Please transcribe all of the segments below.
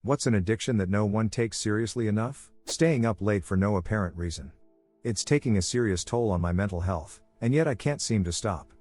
What's an addiction that no one takes seriously enough? Staying up late for no apparent reason. It's taking a serious toll on my mental health, and yet I can't seem to stop.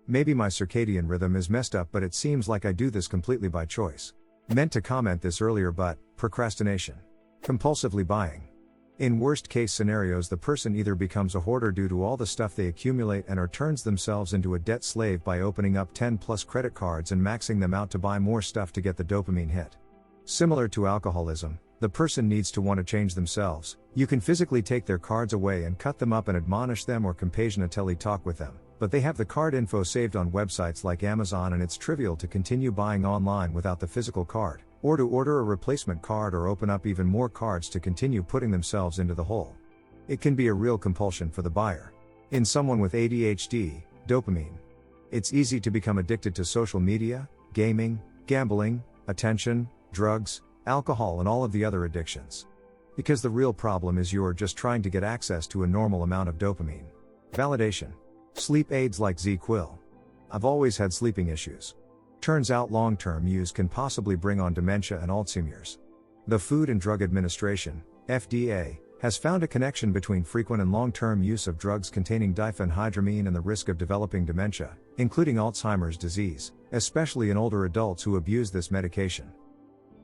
Maybe my circadian rhythm is messed up, but it seems like I do this completely by choice. Meant to comment this earlier, but procrastination. Compulsively buying. In worst case scenarios, the person either becomes a hoarder due to all the stuff they accumulate and or turns themselves into a debt slave by opening up 10 plus credit cards and maxing them out to buy more stuff to get the dopamine hit. Similar to alcoholism, the person needs to want to change themselves. You can physically take their cards away and cut them up and admonish them or compassionately talk with them, but they have the card info saved on websites like Amazon, and it's trivial to continue buying online without the physical card, or to order a replacement card or open up even more cards to continue putting themselves into the hole. It can be a real compulsion for the buyer. In someone with ADHD, dopamine. It's easy to become addicted to social media, gaming, gambling, attention, drugs, alcohol, and all of the other addictions. Because the real problem is you're just trying to get access to a normal amount of dopamine. Validation. Sleep aids like ZQuil. I've always had sleeping issues. Turns out long-term use can possibly bring on dementia and Alzheimer's. The Food and Drug Administration, FDA, has found a connection between frequent and long-term use of drugs containing diphenhydramine and the risk of developing dementia, including Alzheimer's disease, especially in older adults who abuse this medication.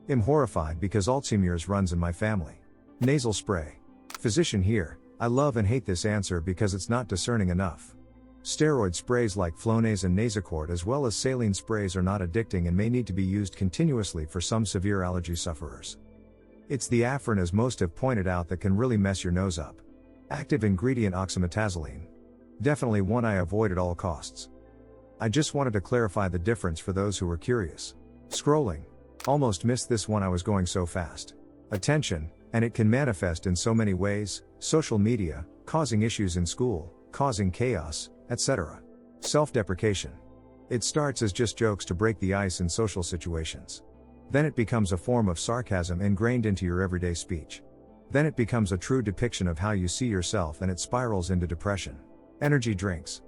I'm horrified because Alzheimer's runs in my family. Nasal spray. Physician here, I love and hate this answer because it's not discerning enough. Steroid sprays like Flonase and Nasacort as well as saline sprays are not addicting and may need to be used continuously for some severe allergy sufferers. It's the Afrin, as most have pointed out, that can really mess your nose up. Active ingredient oxymetazoline. Definitely one I avoid at all costs. I just wanted to clarify the difference for those who were curious. Scrolling. Almost missed this one, I was going so fast. Attention, and it can manifest in so many ways: social media, causing issues in school, causing chaos, etc. Self-deprecation. It starts as just jokes to break the ice in social situations. Then it becomes a form of sarcasm ingrained into your everyday speech. Then it becomes a true depiction of how you see yourself, and it spirals into depression. Energy drinks.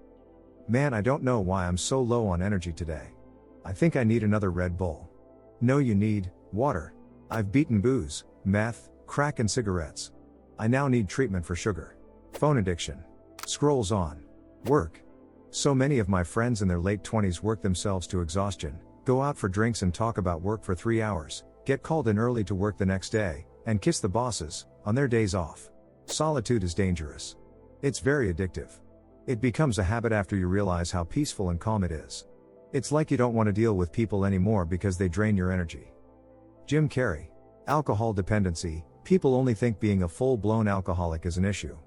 Man, I don't know why I'm so low on energy today. I think I need another Red Bull. No, you need water. I've beaten booze, meth, crack and cigarettes. I now need treatment for sugar. Phone addiction. Scrolls on. Work. So many of my friends in their late 20s work themselves to exhaustion, go out for drinks and talk about work for 3 hours, get called in early to work the next day, and kiss the bosses on their days off. Solitude is dangerous. It's very addictive. It becomes a habit after you realize how peaceful and calm it is. It's like you don't want to deal with people anymore because they drain your energy. Jim Carrey. Alcohol dependency. People only think being a full-blown alcoholic is an issue.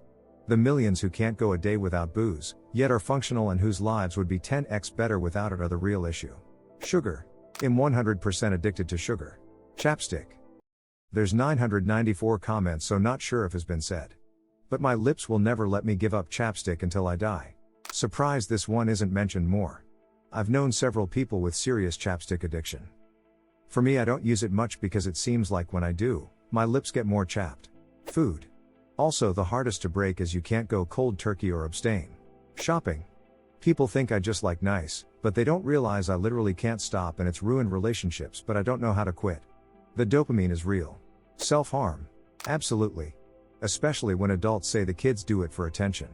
The millions who can't go a day without booze, yet are functional and whose lives would be 10x better without it, are the real issue. Sugar. I'm 100% addicted to sugar. Chapstick. There's 994 comments, so not sure if has been said. But my lips will never let me give up chapstick until I die. Surprised this one isn't mentioned more. I've known several people with serious chapstick addiction. For me, I don't use it much because it seems like when I do, my lips get more chapped. Food. Also the hardest to break, as you can't go cold turkey or abstain. Shopping. People think I just like nice, but they don't realize I literally can't stop, and it's ruined relationships, but I don't know how to quit. The dopamine is real. Self-harm. Absolutely. Especially when adults say the kids do it for attention.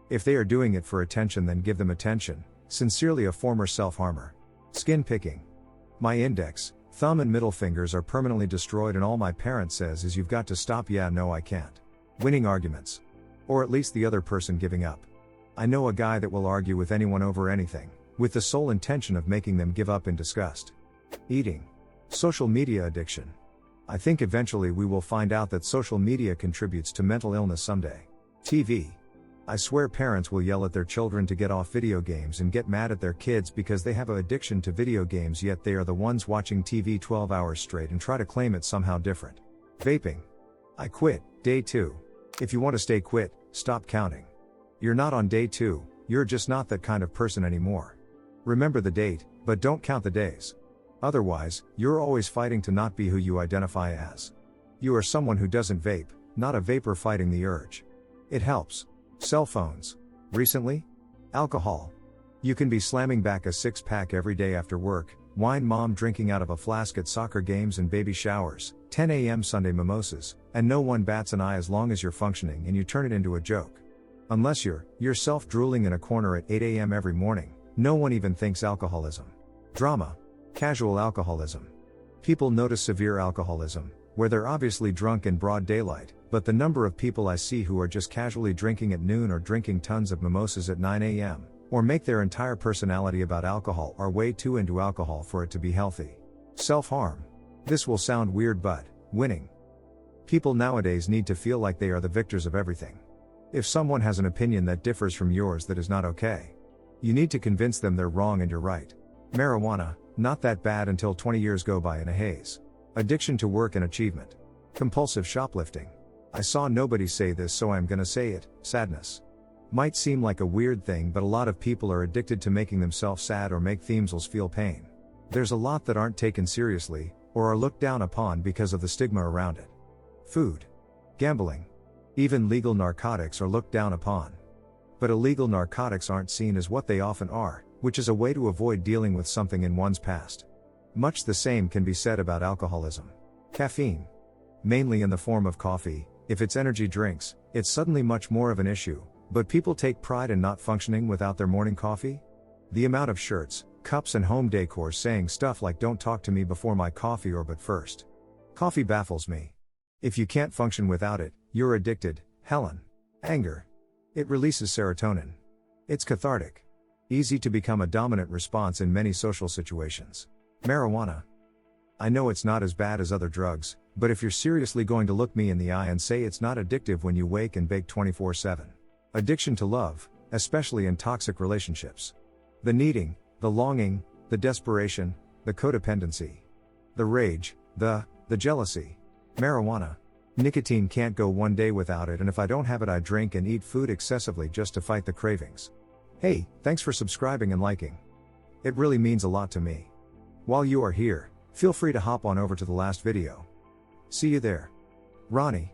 If they are doing it for attention, then give them attention. Sincerely, a former self-harmer. Skin picking. My index, thumb and middle fingers are permanently destroyed, and all my parent says is, "You've got to stop." Yeah, no, I can't. Winning arguments. Or at least the other person giving up. I know a guy that will argue with anyone over anything, with the sole intention of making them give up in disgust. Eating. Social media addiction. I think eventually we will find out that social media contributes to mental illness someday. TV. I swear parents will yell at their children to get off video games and get mad at their kids because they have an addiction to video games, yet they are the ones watching TV 12 hours straight and try to claim it's somehow different. Vaping. I quit, day 2. If you want to stay quit, stop counting. You're not on day 2, you're just not that kind of person anymore. Remember the date, but don't count the days. Otherwise, you're always fighting to not be who you identify as. You are someone who doesn't vape, not a vapor fighting the urge. It helps. Cell phones. Recently? Alcohol. You can be slamming back a 6-pack every day after work, wine mom drinking out of a flask at soccer games and baby showers, 10 a.m. Sunday mimosas, and no one bats an eye as long as you're functioning and you turn it into a joke. Unless you're yourself drooling in a corner at 8 a.m. every morning, no one even thinks alcoholism. Drama. Casual alcoholism. People notice severe alcoholism, where they're obviously drunk in broad daylight, but the number of people I see who are just casually drinking at noon or drinking tons of mimosas at 9 a.m., or make their entire personality about alcohol are way too into alcohol for it to be healthy. Self-harm. This will sound weird but, winning. People nowadays need to feel like they are the victors of everything. If someone has an opinion that differs from yours that is not okay, you need to convince them they're wrong and you're right. Marijuana, not that bad until 20 years go by in a haze. Addiction to work and achievement. Compulsive shoplifting. I saw nobody say this so I'm gonna say it, sadness. Might seem like a weird thing but a lot of people are addicted to making themselves sad or make themselves feel pain. There's a lot that aren't taken seriously, or are looked down upon because of the stigma around it. Food. Gambling. Even legal narcotics are looked down upon. But illegal narcotics aren't seen as what they often are, which is a way to avoid dealing with something in one's past. Much the same can be said about alcoholism. Caffeine. Mainly in the form of coffee, if it's energy drinks, it's suddenly much more of an issue, but people take pride in not functioning without their morning coffee? The amount of shirts, cups and home decor saying stuff like "don't talk to me before my coffee" or "but first." Coffee baffles me. If you can't function without it, you're addicted. Helen. Anger. It releases serotonin. It's cathartic. Easy to become a dominant response in many social situations. Marijuana. I know it's not as bad as other drugs, but if you're seriously going to look me in the eye and say it's not addictive when you wake and bake 24/7. Addiction to love, especially in toxic relationships. The needing, the longing, the desperation, the codependency. The rage, the jealousy. Marijuana. Nicotine can't go one day without it, and if I don't have it I drink and eat food excessively just to fight the cravings. Hey, thanks for subscribing and liking. It really means a lot to me. While you are here, feel free to hop on over to the last video. See you there. Ronnie.